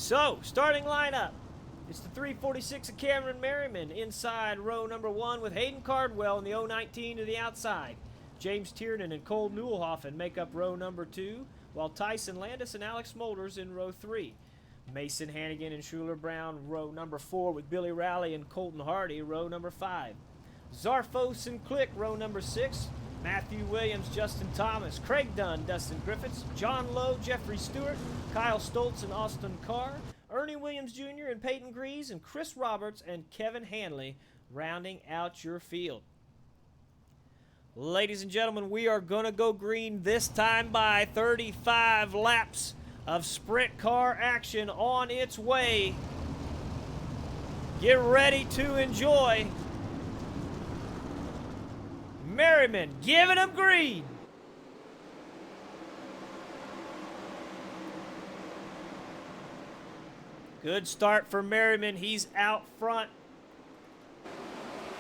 So, starting lineup. It's the 346 of Cameron Merriman inside row number 1 with Hayden Cardwell in the 019 to the outside. James Tiernan and Cole Newellhoffen make up row number 2, while Tyson Landis and Alex Smolders in row 3. Mason Hannigan and Schuler Brown row number 4 with Billy Rowley and Colton Hardy row number 5. Zarfos and Click row number 6. Matthew Williams, Justin Thomas, Craig Dunn, Dustin Griffiths, John Lowe, Jeffrey Stewart, Kyle Stoltz and Austin Carr, Ernie Williams Jr. and Peyton Grease, and Chris Roberts and Kevin Hanley rounding out your field. Ladies and gentlemen, we are going to go green this time by 35 laps of sprint car action on its way. Get ready to enjoy. Merriman giving them green. Good start for Merriman. He's out front.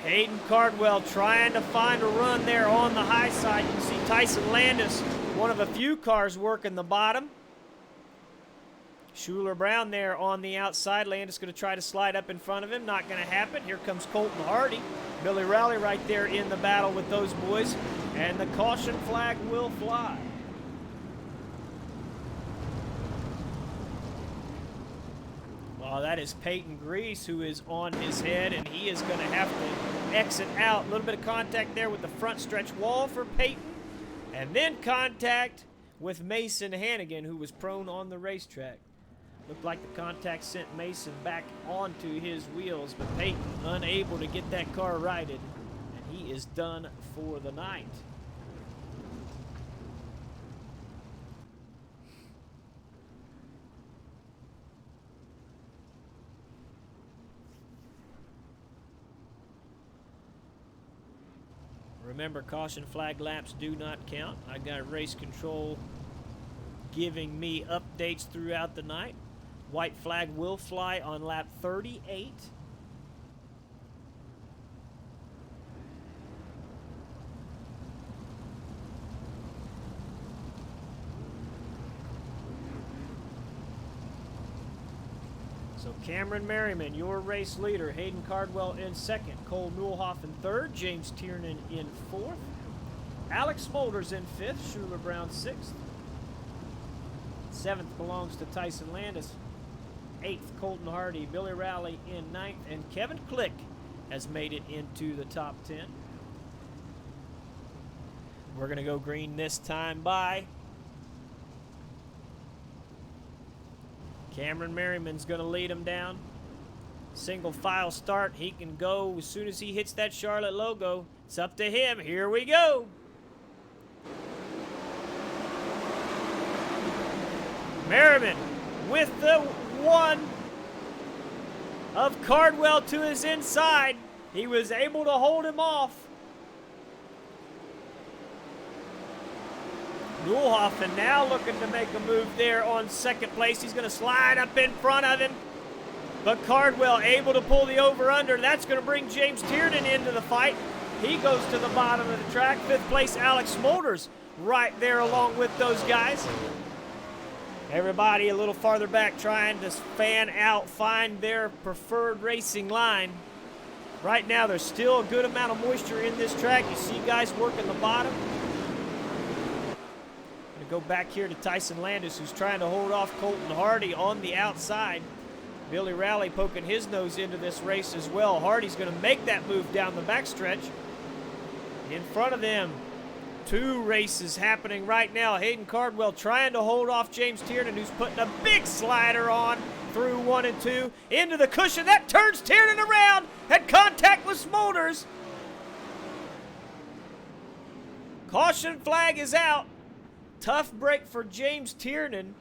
Hayden Cardwell trying to find a run there on the high side. You can see Tyson Landis, one of a few cars working the bottom. Schuler Brown there on the outside. Landis going to try to slide up in front of him. Not going to happen. Here comes Colton Hardy. Billy Rowley right there in the battle with those boys. And the caution flag will fly. Well, that is Peyton Grease who is on his head, and he is going to have to exit out. A little bit of contact there with the front stretch wall for Peyton. And then contact with Mason Hannigan, who was prone on the racetrack. Looked like the contact sent Mason back onto his wheels, but Peyton unable to get that car righted, and he is done for the night. Remember, caution flag laps do not count. I got race control giving me updates throughout the night. White flag will fly on lap 38. So Cameron Merriman, your race leader. Hayden Cardwell in second. Cole Newellhoffen third. James Tiernan in fourth. Alex Smolders in fifth. Schuler Brown sixth. Seventh belongs to Tyson Landis. Eighth, Colton Hardy. Billy Rowley in ninth. And Kevin Click has made it into the top 10. We're going to go green this time by Cameron Merriman's going to lead him down. Single file start. He can go as soon as he hits that Charlotte logo. It's up to him. Here we go. Merriman with the one of Cardwell to his inside. He was able to hold him off. Newellhoffen now looking to make a move there on second place. He's going to slide up in front of him. But Cardwell able to pull the over-under. That's going to bring James Tiernan into the fight. He goes to the bottom of the track. Fifth place, Alex Smolders right there along with those guys. Everybody a little farther back trying to fan out, find their preferred racing line. Right now, there's still a good amount of moisture in this track. You see guys working the bottom. Go back here to Tyson Landis, who's trying to hold off Colton Hardy on the outside. Billy Rowley poking his nose into this race as well. Hardy's going to make that move down the backstretch. In front of them, two races happening right now. Hayden Cardwell trying to hold off James Tiernan, who's putting a big slider on through 1 and 2 into the cushion. That turns Tiernan around. Had contact with Smolders. Caution flag is out. Tough break for James Tiernan.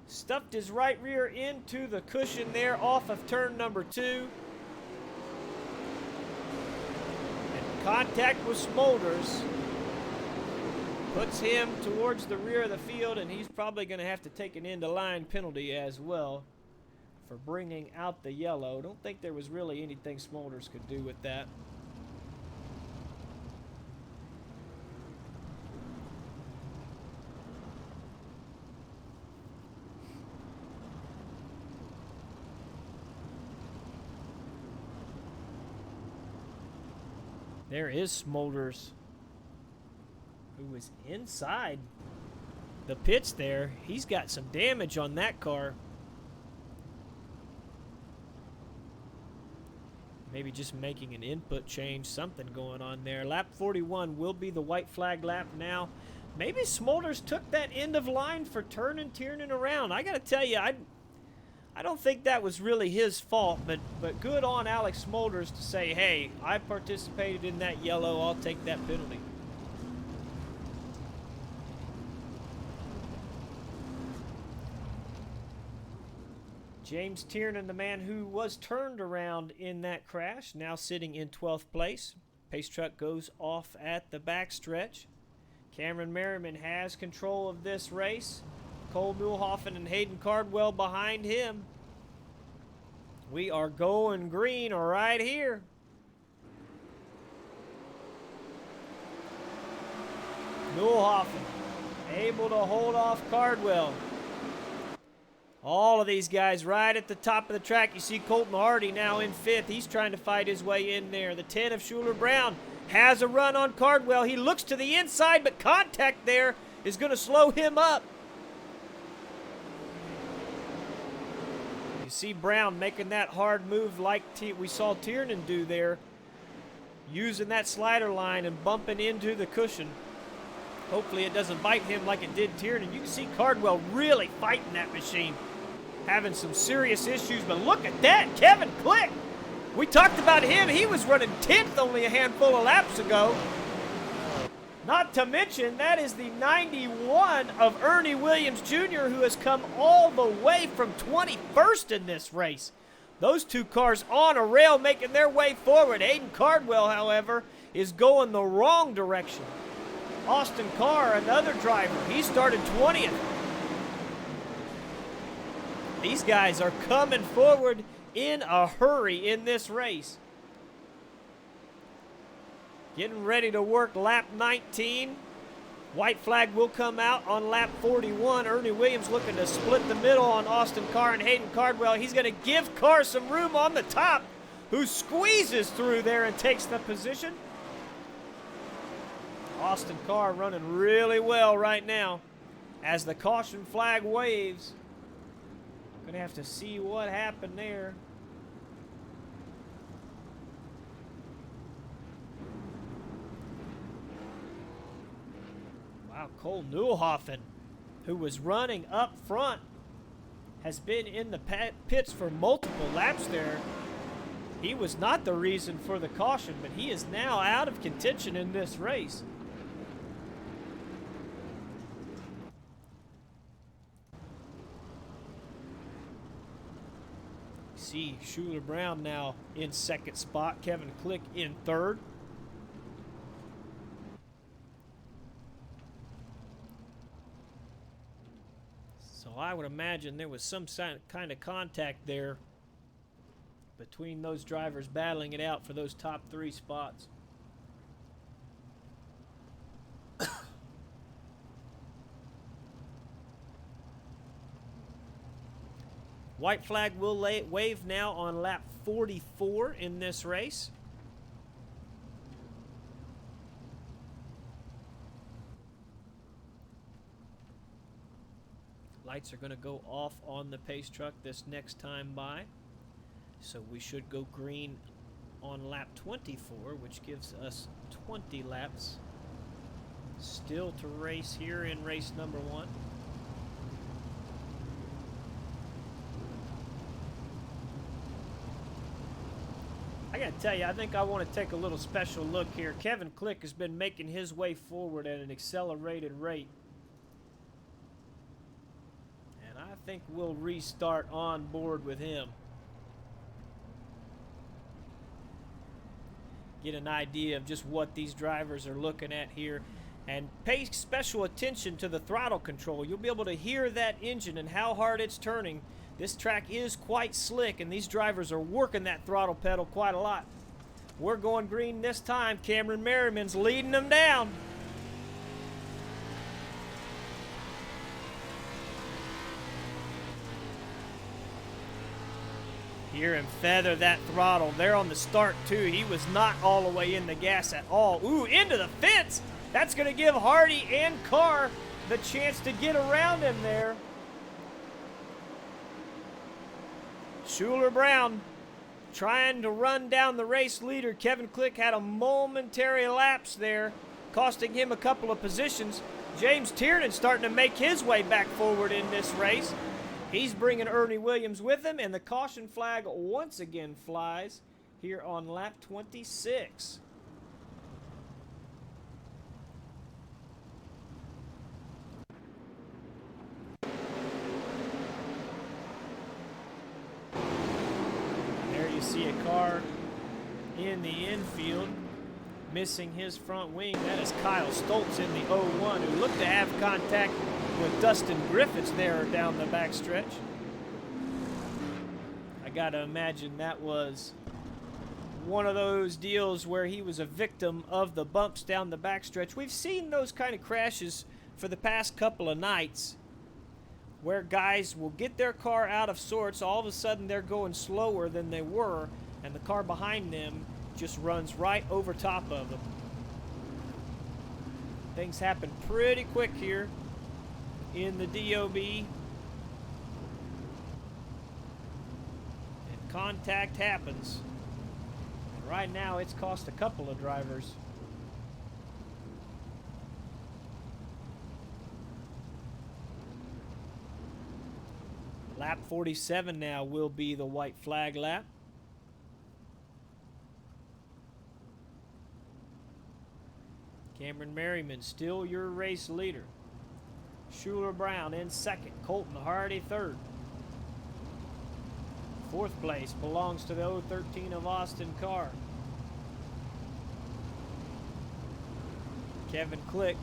Stuffed his right rear into the cushion there off of turn number 2. And contact with Smolders puts him towards the rear of the field, and he's probably going to have to take an end-of-line penalty as well for bringing out the yellow. Don't think there was really anything Smolders could do with that. There is Smolders, who is inside the pits there. He's got some damage on that car. Maybe just making an input change, something going on there. Lap 41 will be the white flag lap now. Maybe Smolders took that end of line for turning Tiernan around. I got to tell you, I don't think that was really his fault, but good on Alex Smolders to say, hey, I participated in that yellow, I'll take that penalty. James Tiernan, the man who was turned around in that crash, now sitting in 12th place. Pace truck goes off at the backstretch. Cameron Merriman has control of this race. Cole Newhoffen and Hayden Cardwell behind him. We are going green right here. Newhoffen able to hold off Cardwell. All of these guys right at the top of the track. You see Colton Hardy now in 5th. He's trying to fight his way in there. The 10 of Schuler Brown has a run on Cardwell. He looks to the inside, but contact there is going to slow him up. You see Brown making that hard move like we saw Tiernan do there, using that slider line and bumping into the cushion. Hopefully it doesn't bite him like it did Tiernan. You can see Cardwell really fighting that machine, having some serious issues, but look at that, Kevin Click. We talked about him. He was running 10th only a handful of laps ago. Not to mention, that is the 91 of Ernie Williams Jr., who has come all the way from 21st in this race. Those two cars on a rail making their way forward. Hayden Cardwell, however, is going the wrong direction. Austin Carr, another driver, he started 20th. These guys are coming forward in a hurry in this race. Getting ready to work lap 19. White flag will come out on lap 41. Ernie Williams looking to split the middle on Austin Carr and Hayden Cardwell. He's going to give Carr some room on the top, who squeezes through there and takes the position. Austin Carr running really well right now as the caution flag waves. Gonna have to see what happened there. Wow, Cole Newhoffen, who was running up front, has been in the pits for multiple laps there. He was not the reason for the caution, but he is now out of contention in this race. See Schuler Brown now in 2nd spot, Kevin Click in 3rd. So I would imagine there was some kind of contact there between those drivers battling it out for those top 3 spots. White flag will wave now on lap 44 in this race. Lights are going to go off on the pace truck this next time by. So we should go green on lap 24, which gives us 20 laps still to race here in race number 1. I gotta tell you, I think I want to take a little special look here. Kevin Click has been making his way forward at an accelerated rate. And I think we'll restart on board with him. Get an idea of just what these drivers are looking at here. And pay special attention to the throttle control. You'll be able to hear that engine and how hard it's turning. This track is quite slick, and these drivers are working that throttle pedal quite a lot. We're going green this time. Cameron Merriman's leading them down. Hear him feather that throttle there on the start, too. He was not all the way in the gas at all. Ooh, into the fence. That's going to give Hardy and Carr the chance to get around him there. Schuler Brown trying to run down the race leader. Kevin Click had a momentary lapse there, costing him a couple of positions. James Tiernan starting to make his way back forward in this race. He's bringing Ernie Williams with him, and the caution flag once again flies here on lap 26. There you see a car in the infield missing his front wing. That is Kyle Stoltz in the 01, who looked to have contact with Dustin Griffiths there down the backstretch. I gotta imagine that was one of those deals where he was a victim of the bumps down the backstretch. We've seen those kind of crashes for the past couple of nights, where guys will get their car out of sorts. All of a sudden they're going slower than they were, and the car behind them just runs right over top of them. Things happen pretty quick here in the DOB. And contact happens. And right now it's cost a couple of drivers. Lap 47 now will be the white flag lap. Cameron Merriman still your race leader. Schuler Brown in second. Colton Hardy third. Fourth place belongs to the 013 of Austin Carr. Kevin Click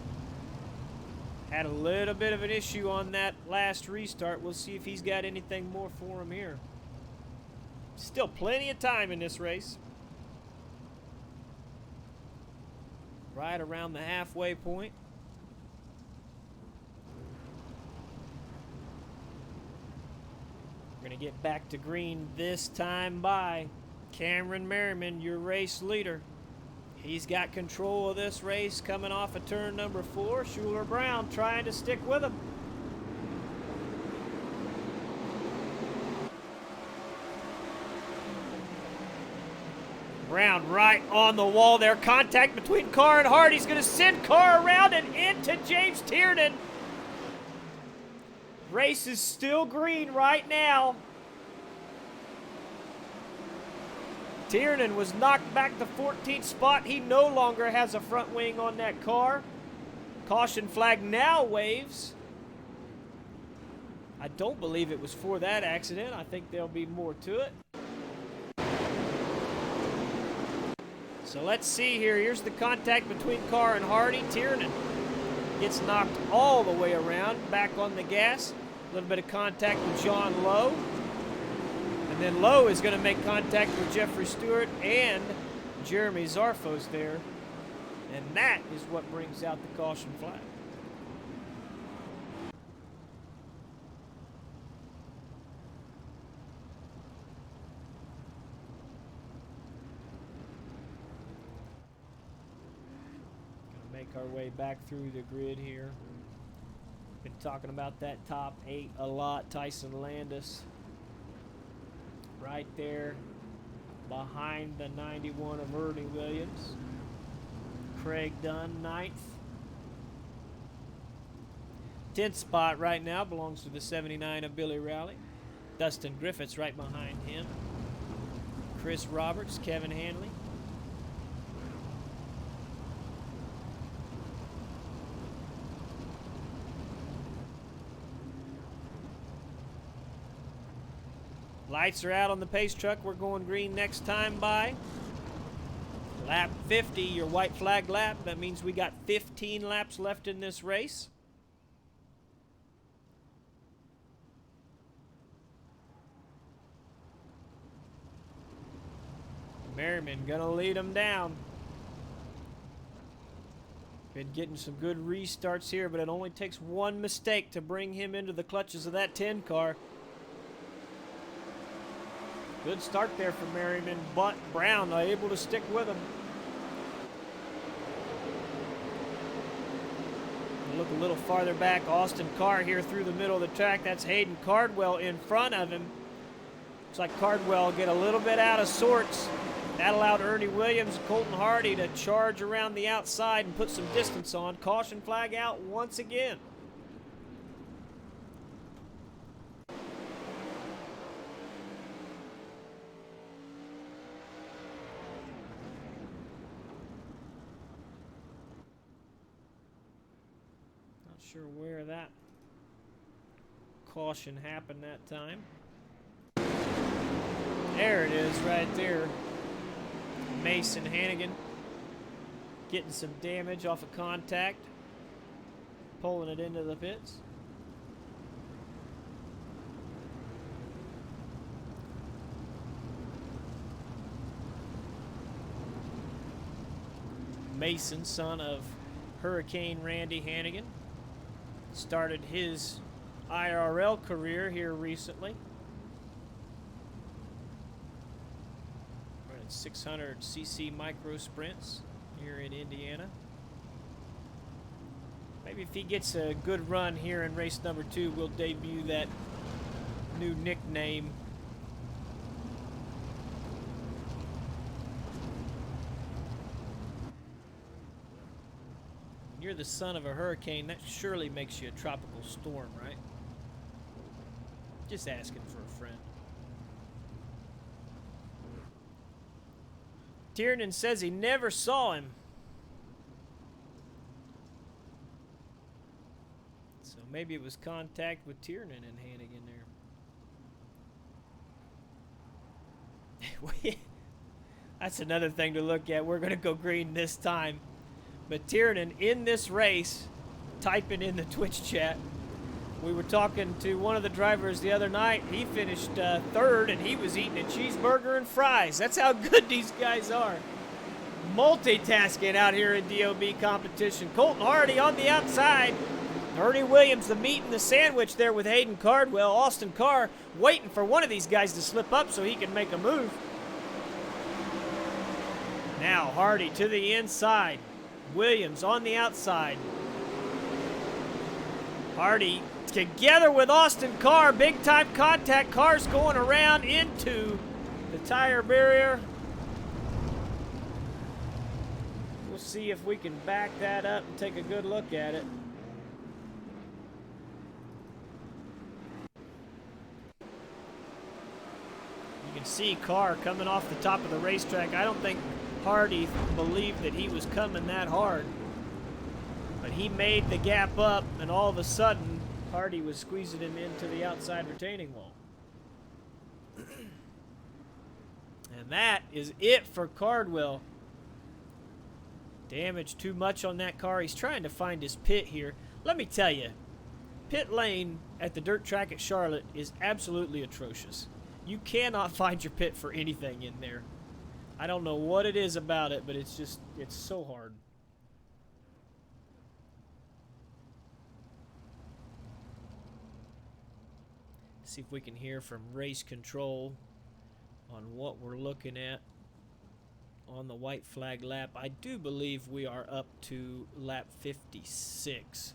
had a little bit of an issue on that last restart. We'll see if he's got anything more for him here. Still plenty of time in this race. Right around the halfway point. We're going to get back to green this time by Cameron Merriman, your race leader. He's got control of this race coming off of turn number 4. Schuler Brown trying to stick with him. Brown right on the wall there. Contact between Carr and Hardy. He's going to send Carr around and into James Tiernan. Race is still green right now. Tiernan was knocked back to 14th spot. He no longer has a front wing on that car. Caution flag now waves. I don't believe it was for that accident. I think there'll be more to it. So let's see here. Here's the contact between Carr and Hardy. Tiernan gets knocked all the way around, back on the gas. A little bit of contact with John Lowe. And then Lowe is going to make contact with Jeffrey Stewart and Jeremy Zarfos there. And that is what brings out the caution flag. Make our way back through the grid here. Been talking about that top 8 a lot. Tyson Landis right there behind the 91 of Ernie Williams. Craig Dunn 9th. 10th spot right now belongs to the 79 of Billy Rowley. Dustin Griffiths right behind him. Chris Roberts, Kevin Hanley. Lights are out on the pace truck. We're going green next time by. Lap 50, your white flag lap. That means we got 15 laps left in this race. Merriman gonna lead them down. Been getting some good restarts here, but it only takes one mistake to bring him into the clutches of that 10 car. Good start there for Merriman, but Brown able to stick with him. Look a little farther back. Austin Carr here through the middle of the track. That's Hayden Cardwell in front of him. Looks like Cardwell get a little bit out of sorts. That allowed Ernie Williams and Colton Hardy to charge around the outside and put some distance on. Caution flag out once again. Sure where that caution happened that time. There it is right there. Mason Hannigan getting some damage off of contact, pulling it into the pits. Mason, son of Hurricane Randy Hannigan, started his IRL career here recently. Running 600cc micro sprints here in Indiana. Maybe if he gets a good run here in race number 2, we'll debut that new nickname. You're the son of a hurricane, that surely makes you a tropical storm, right? Just asking for a friend. Tiernan says he never saw him. So maybe it was contact with Tiernan and Hannigan there. That's another thing to look at. We're going to go green this time. But Tiernan in this race, typing in the Twitch chat. We were talking to one of the drivers the other night. He finished 3rd, and he was eating a cheeseburger and fries. That's how good these guys are. Multitasking out here in DOB competition. Colton Hardy on the outside. Ernie Williams, the meat and the sandwich there with Hayden Cardwell. Austin Carr waiting for one of these guys to slip up so he can make a move. Now Hardy to the inside. Williams on the outside. Hardy together with Austin Carr. Big time contact. Carr's going around into the tire barrier. We'll see if we can back that up and take a good look at it. You can see Carr coming off the top of the racetrack. I don't think Hardy believed that he was coming that hard. But he made the gap up, and all of a sudden, Hardy was squeezing him into the outside retaining wall. And that is it for Cardwell. Damage too much on that car. He's trying to find his pit here. Let me tell you, pit lane at the dirt track at Charlotte is absolutely atrocious. You cannot find your pit for anything in there. I don't know what it is about it, but it's so hard. See if we can hear from race control on what we're looking at on the white flag lap. I do believe we are up to lap 56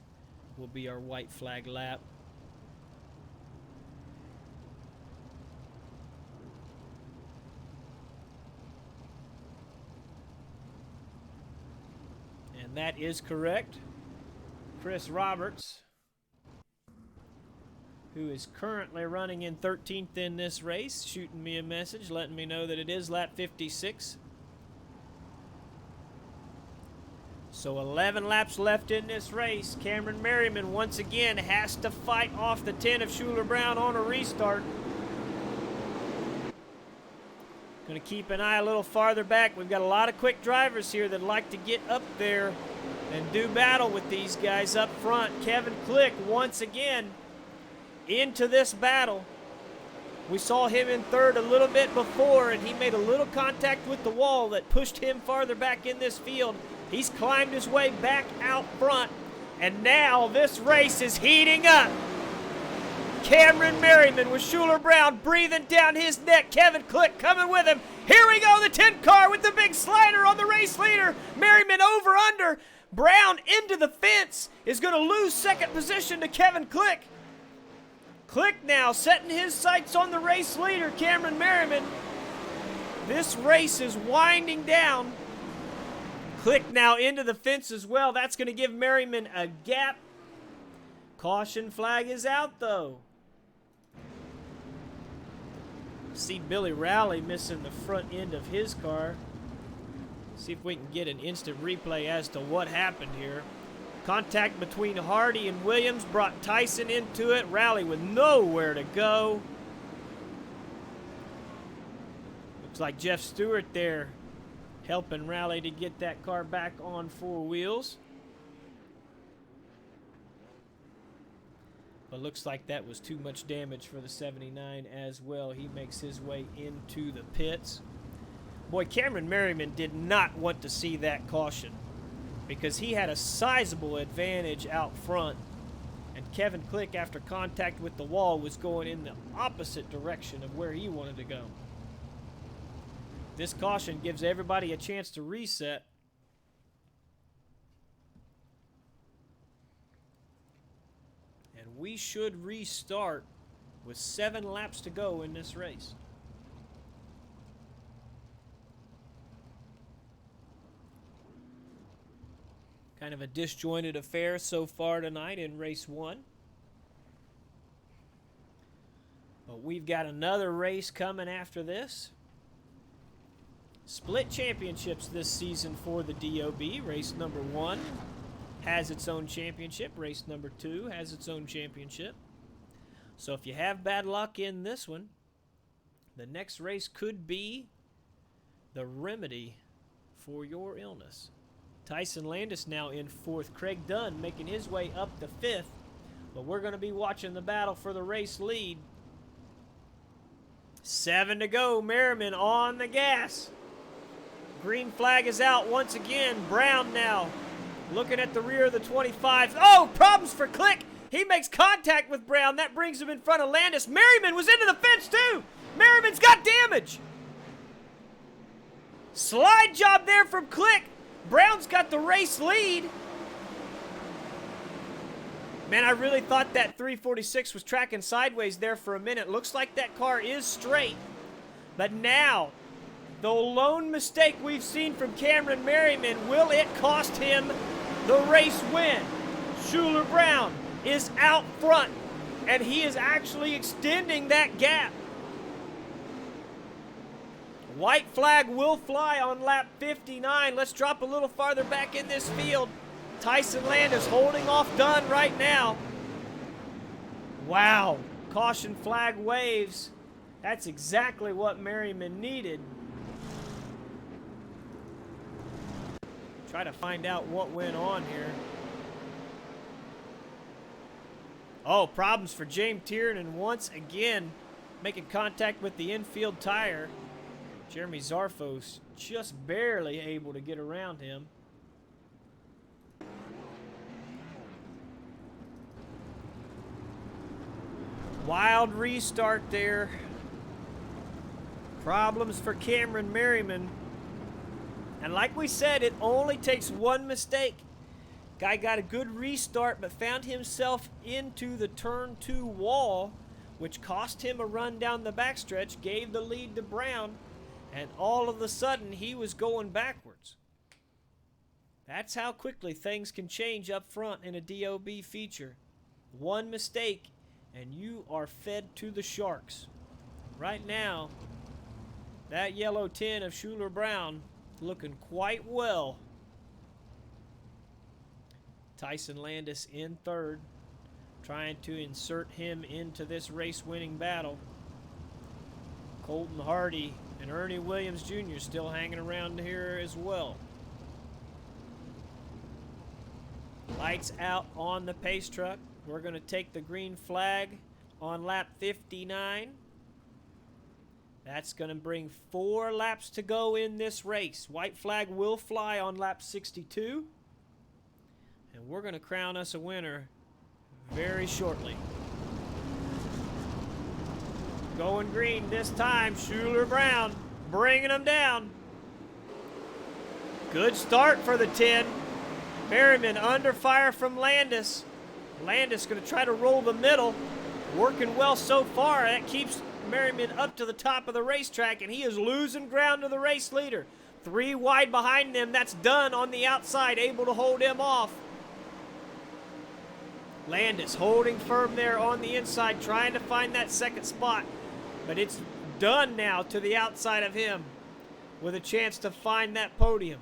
will be our white flag lap. And that is correct. Chris Roberts, who is currently running in 13th in this race, shooting me a message, letting me know that it is lap 56. So 11 laps left in this race. Cameron Merriman once again has to fight off the 10 of Schuler Brown on a restart. Going to keep an eye a little farther back. We've got a lot of quick drivers here that like to get up there and do battle with these guys up front. Kevin Click once again into this battle. We saw him in third a little bit before, and he made a little contact with the wall that pushed him farther back in this field. He's climbed his way back out front, and now this race is heating up. Cameron Merriman with Schuler Brown breathing down his neck. Kevin Click coming with him. Here we go, the 10 car with the big slider on the race leader. Merriman over under. Brown into the fence is going to lose second position to Kevin Click. Click now setting his sights on the race leader, Cameron Merriman. This race is winding down. Click now into the fence as well. That's going to give Merriman a gap. Caution flag is out, though. See Billy Rowley missing the front end of his car. See if we can get an instant replay as to what happened here. Contact between Hardy and Williams brought Tyson into it. Rowley with nowhere to go. Looks like Jeff Stewart there helping Rowley to get that car back on four wheels. But looks like that was too much damage for the 79 as well. He makes his way into the pits. Boy, Cameron Merriman did not want to see that caution because he had a sizable advantage out front. And Kevin Click, after contact with the wall, was going in the opposite direction of where he wanted to go. This caution gives everybody a chance to reset. And we should restart with 7 laps to go in this race. Kind of a disjointed affair so far tonight in race 1. But we've got another race coming after this. Split championships this season for the DOB. Race number 1 has its own championship. Race number 2 has its own championship. So if you have bad luck in this one, the next race could be the remedy for your illness. Tyson Landis now in 4th. Craig Dunn making his way up to 5th. But we're going to be watching the battle for the race lead. 7 to go. Merriman on the gas. Green flag is out once again. Brown now looking at the rear of the 25. Oh, problems for Click. He makes contact with Brown. That brings him in front of Landis. Merriman was into the fence too. Merriman's got damage. Slide job there from Click. Brown's got the race lead. Man, I really thought that 346 was tracking sideways there for a minute. Looks like that car is straight. But now, the lone mistake we've seen from Cameron Merriman, will it cost him the race win? Schuler Brown is out front, and he is actually extending that gap. White flag will fly on lap 59. Let's drop a little farther back in this field. Tyson Landis holding off Dunn right now. Wow, caution flag waves. That's exactly what Merriman needed. Try to find out what went on here. Oh, problems for James Tiernan once again, making contact with the infield tire. Jeremy Zarfos just barely able to get around him. Wild restart there. Problems for Cameron Merriman. And like we said, it only takes one mistake. Guy got a good restart, but found himself into the turn 2 wall, which cost him a run down the backstretch, gave the lead to Brown, and all of a sudden he was going backwards. That's how quickly things can change up front in a DOB feature. One mistake, and you are fed to the sharks. Right now, that yellow 10 of Schuler Brown looking quite well. Tyson Landis in 3rd, trying to insert him into this race-winning battle. Colton Hardy and Ernie Williams Jr. still hanging around here as well. Lights out on the pace truck. We're going to take the green flag on lap 59. That's going to bring 4 laps to go in this race. White flag will fly on lap 62. And we're going to crown us a winner very shortly. Going green this time. Schuler Brown bringing them down. Good start for the 10. Merriman under fire from Landis. Landis going to try to roll the middle. Working well so far. That keeps Merriman up to the top of the racetrack, and he is losing ground to the race leader. 3 wide behind them. That's done on the outside, able to hold him off. Landis holding firm there on the inside, trying to find that second spot. But it's done now to the outside of him with a chance to find that podium.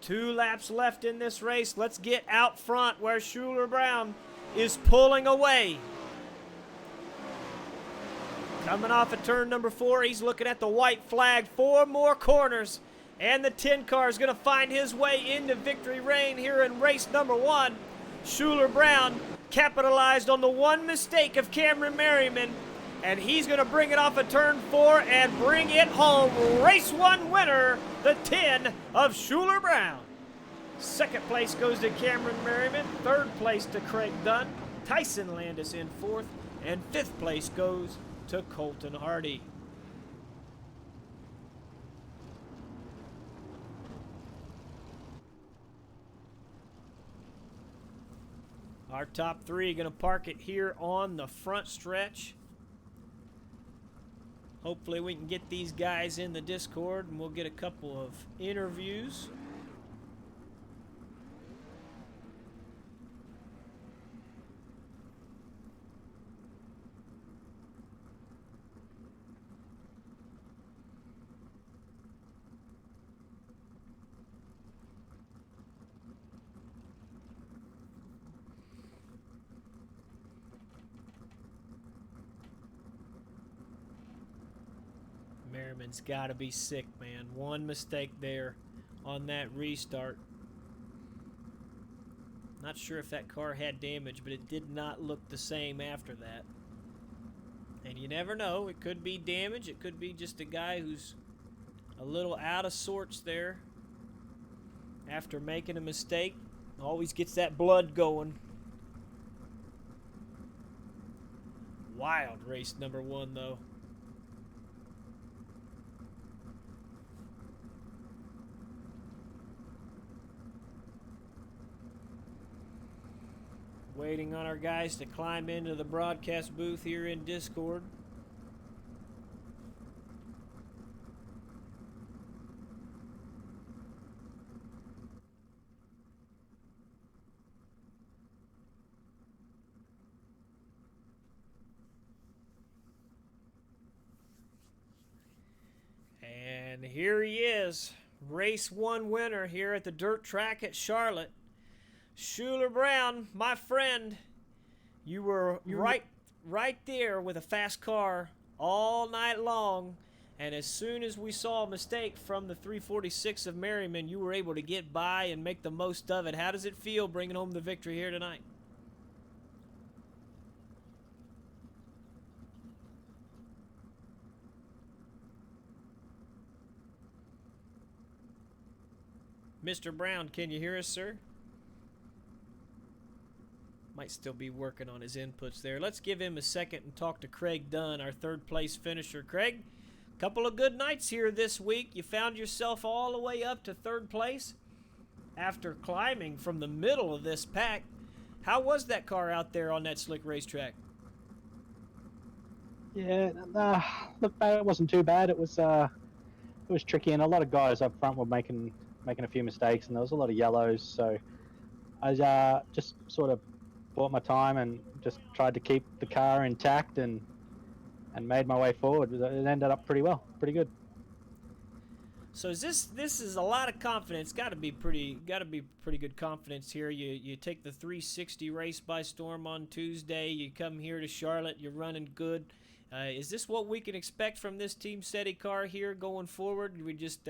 2 laps left in this race. Let's get out front where Schuler Brown is pulling away. Coming off of turn number 4, he's looking at the white flag. 4 more corners, and the 10 car is going to find his way into victory lane here in race number 1. Schuler Brown capitalized on the one mistake of Cameron Merriman, and he's going to bring it off of turn 4 and bring it home. Race 1 winner, the 10 of Schuler Brown. Second place goes to Cameron Merriman. Third place to Craig Dunn. Tyson Landis in 4th. And 5th place goes to Colton Hardy. Our top 3 going to park it here on the front stretch. Hopefully we can get these guys in the Discord and we'll get a couple of interviews. Merriman's got to be sick, man. One mistake there on that restart. Not sure if that car had damage, but it did not look the same after that. And you never know. It could be damage. It could be just a guy who's a little out of sorts there after making a mistake. Always gets that blood going. Wild race number 1, though. Waiting on our guys to climb into the broadcast booth here in Discord. And here he is, race 1 winner here at the dirt track at Charlotte. Schuler Brown, my friend, you were right there with a fast car all night long, and as soon as we saw a mistake from the 346 of Merriman, you were able to get by and make the most of it. How does it feel bringing home the victory here tonight? Mr. Brown, can you hear us, sir? Might still be working on his inputs there. Let's give him a second and talk to Craig Dunn, our 3rd place finisher. Craig, couple of good nights here this week. You found yourself all the way up to 3rd place after climbing from the middle of this pack. How was that car out there on that slick racetrack? Yeah, it wasn't too bad. It was tricky, and a lot of guys up front were making a few mistakes, and there was a lot of yellows. So I just sort of bought my time and just tried to keep the car intact and made my way forward. It ended up pretty well, pretty good. So this is a lot of confidence. Got to be pretty good confidence here. You take the 360 race by storm on Tuesday. You come here to Charlotte. You're running good. Is this what we can expect from this Team SETI car here going forward? We just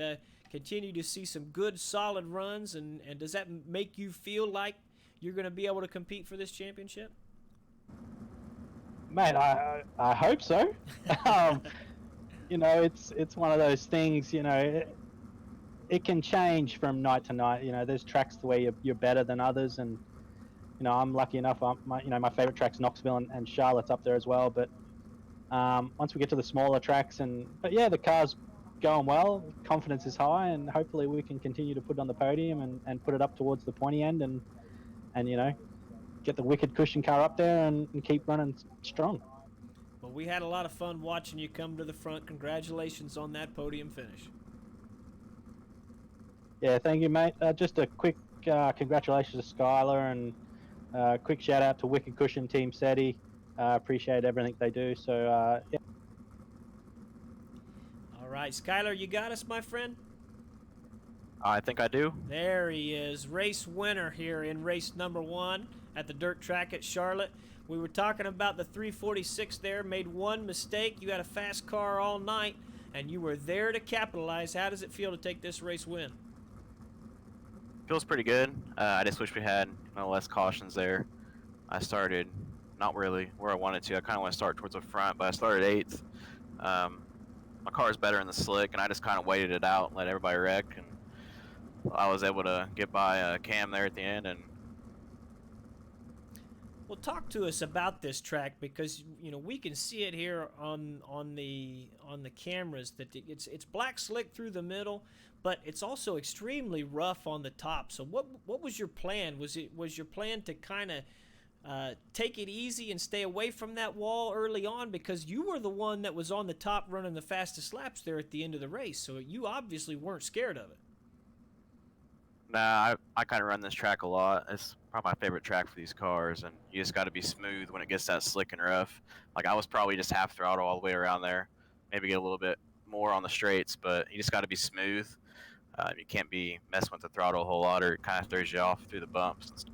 continue to see some good, solid runs, and does that make you feel like you're going to be able to compete for this championship? Mate, I hope so. You know, it's one of those things, you know, it can change from night to night. You know, there's tracks where you're better than others, and I'm lucky enough. My favorite track's Knoxville and Charlotte's up there as well. But once we get to the smaller tracks, but yeah, the car's going well. Confidence is high, and hopefully we can continue to put it on the podium and put it up towards the pointy end, and get the wicked cushion car up there and keep running strong. Well, we had a lot of fun watching you come to the front. Congratulations on that podium finish. Yeah, thank you, mate. Just a quick congratulations to Skylar and quick shout out to Wicked Cushion Team SETI. Appreciate everything they do. So, yeah. All right, Skylar, you got us, my friend? I think I do. There he is, race winner here in race number 1 at the dirt track at Charlotte. We were talking about the 346 there, made one mistake. You had a fast car all night, and you were there to capitalize. How does it feel to take this race win? Feels pretty good. I just wish we had less cautions there. I started not really where I wanted to. I kind of want to start towards the front, but I started 8th. My car is better in the slick, and I just kind of waited it out, let everybody wreck, and I was able to get by Cam there at the end. And well, talk to us about this track, because we can see it here on the cameras that it's black slick through the middle, but it's also extremely rough on the top. So what was your plan? Was your plan to kind of take it easy and stay away from that wall early on, because you were the one that was on the top running the fastest laps there at the end of the race, so you obviously weren't scared of it? nah, I kind of run this track a lot. It's probably my favorite track for these cars, and you just got to be smooth when it gets that slick and rough. Like, I was probably just half throttle all the way around there, maybe get a little bit more on the straights, but you just got to be smooth. You can't be messing with the throttle a whole lot, or it kind of throws you off through the bumps and stuff.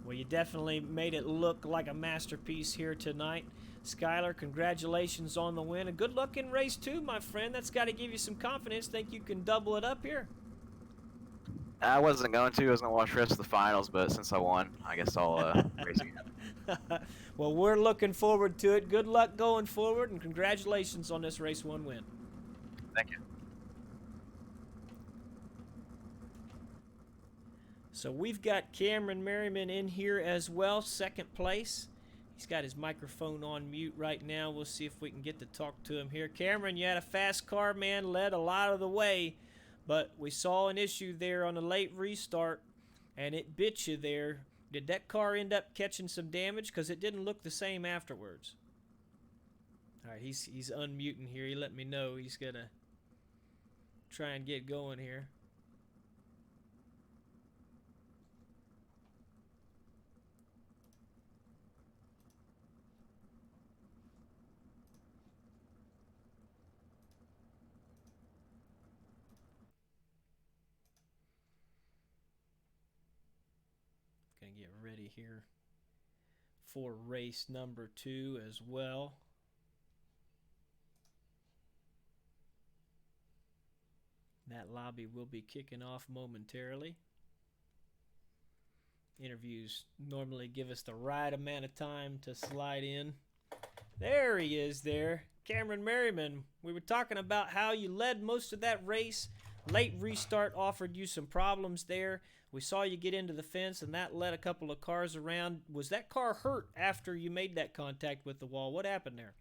Well, you definitely made it look like a masterpiece here tonight. Skylar, congratulations on the win, and good luck in race 2, my friend. That's got to give you some confidence. Think you can double it up here? I wasn't going to. I was going to watch the rest of the finals, but since I won, I guess I'll race again. Well, we're looking forward to it. Good luck going forward, and congratulations on this race 1 win. Thank you. So we've got Cameron Merriman in here as well, 2nd place. He's got his microphone on mute right now. We'll see if we can get to talk to him here. Cameron, you had a fast car, man, led a lot of the way, but we saw an issue there on a late restart, and it bit you there. Did that car end up catching some damage? Because it didn't look the same afterwards. All right, he's unmuting here. He let me know he's going to try and get going here. Gonna get ready here for race number 2 as well. That lobby will be kicking off momentarily. Interviews normally give us the right amount of time to slide in. There he is there. Cameron Merriman. We were talking about how you led most of that race. Late restart offered you some problems there. We saw you get into the fence, and that led a couple of cars around. Was that car hurt after you made that contact with the wall? What happened there?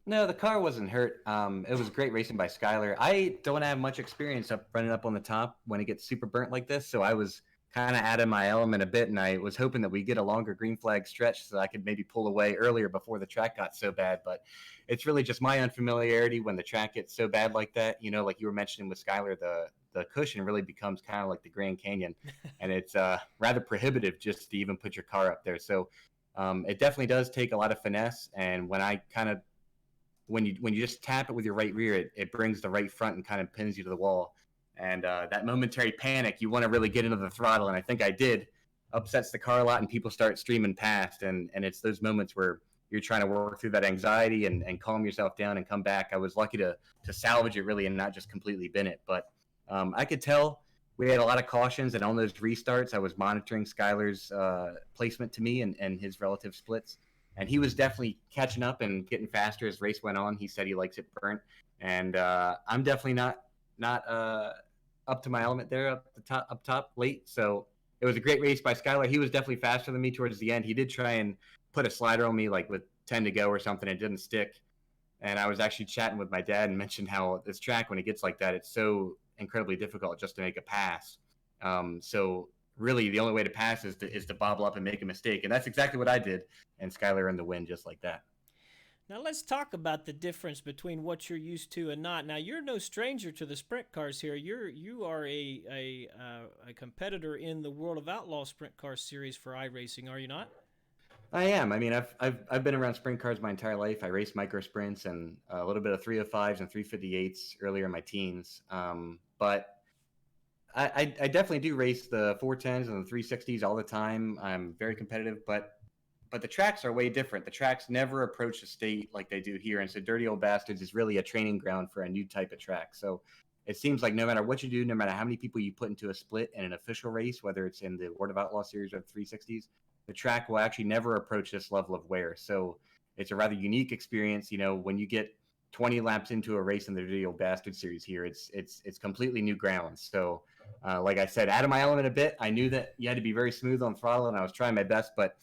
No, the car wasn't hurt. It was great racing by Skylar. I don't have much experience running up on the top when it gets super burnt like this, so I was kind of out of my element a bit, and I was hoping that we get a longer green flag stretch so I could maybe pull away earlier before the track got so bad. But it's really just my unfamiliarity when the track gets so bad like that. Like you were mentioning with Skylar, the cushion really becomes kind of like the Grand Canyon, and it's rather prohibitive just to even put your car up there. So it definitely does take a lot of finesse, and when you just tap it with your right rear, it brings the right front and kind of pins you to the wall. And that momentary panic, you want to really get into the throttle, and I think I did, upsets the car a lot, and people start streaming past. And it's those moments where you're trying to work through that anxiety and calm yourself down and come back. I was lucky to salvage it, really, and not just completely bin it. But I could tell we had a lot of cautions, and on those restarts, I was monitoring Skylar's placement to me and his relative splits. And he was definitely catching up and getting faster as race went on. He said he likes it burnt. And I'm definitely not up to my element there up top late. So it was a great race by Skylar. He was definitely faster than me towards the end. He did try and put a slider on me like with 10 to go or something. It didn't stick. And I was actually chatting with my dad and mentioned how this track, when it gets like that, it's so incredibly difficult just to make a pass. So really, the only way to pass is to bobble up and make a mistake, and that's exactly what I did. And Skylar in the win just like that. Now let's talk about the difference between what you're used to and not. Now you're no stranger to the sprint cars here. You are a competitor in the World of Outlaw Sprint Car Series for iRacing, are you not? I am. I mean, I've been around sprint cars my entire life. I raced micro sprints and a little bit of 305s and 358s earlier in my teens. But I definitely do race the 410s and the 360s all the time. I'm very competitive, but the tracks are way different. The tracks never approach the state like they do here, and so Dirty Old Bastards is really a training ground for a new type of track. So it seems like no matter what you do, no matter how many people you put into a split in an official race, whether it's in the World of Outlaw series or 360s, the track will actually never approach this level of wear. So it's a rather unique experience. You know, when you get 20 laps into a race in the Dirty Old Bastard series here, it's completely new ground. So like I said, out of my element a bit. I knew that you had to be very smooth on throttle, and I was trying my best, but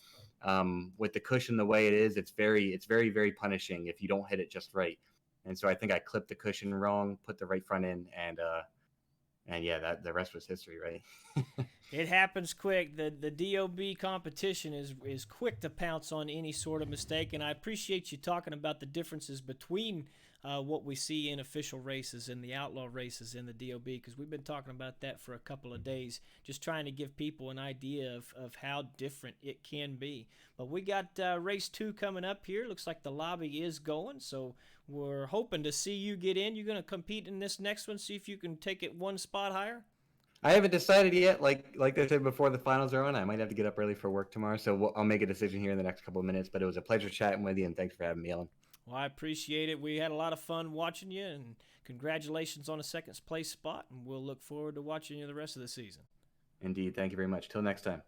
with the cushion the way it is, it's very, very punishing if you don't hit it just right. And so I think I clipped the cushion wrong, put the right front in, and yeah, that the rest was history, right? It happens quick. The DOB competition is quick to pounce on any sort of mistake, and I appreciate you talking about the differences between what we see in official races and the outlaw races in the DOB, because we've been talking about that for a couple of days, just trying to give people an idea of how different it can be. But we got race 2 coming up here. Looks like the lobby is going, so we're hoping to see you get in. You're going to compete in this next one, see if you can take it one spot higher? I haven't decided yet. Like I said before, the finals are on. I might have to get up early for work tomorrow, so I'll make a decision here in the next couple of minutes. But it was a pleasure chatting with you, and thanks for having me on. Well, I appreciate it. We had a lot of fun watching you, and congratulations on a second place spot, and we'll look forward to watching you the rest of the season. Indeed. Thank you very much. Till next time.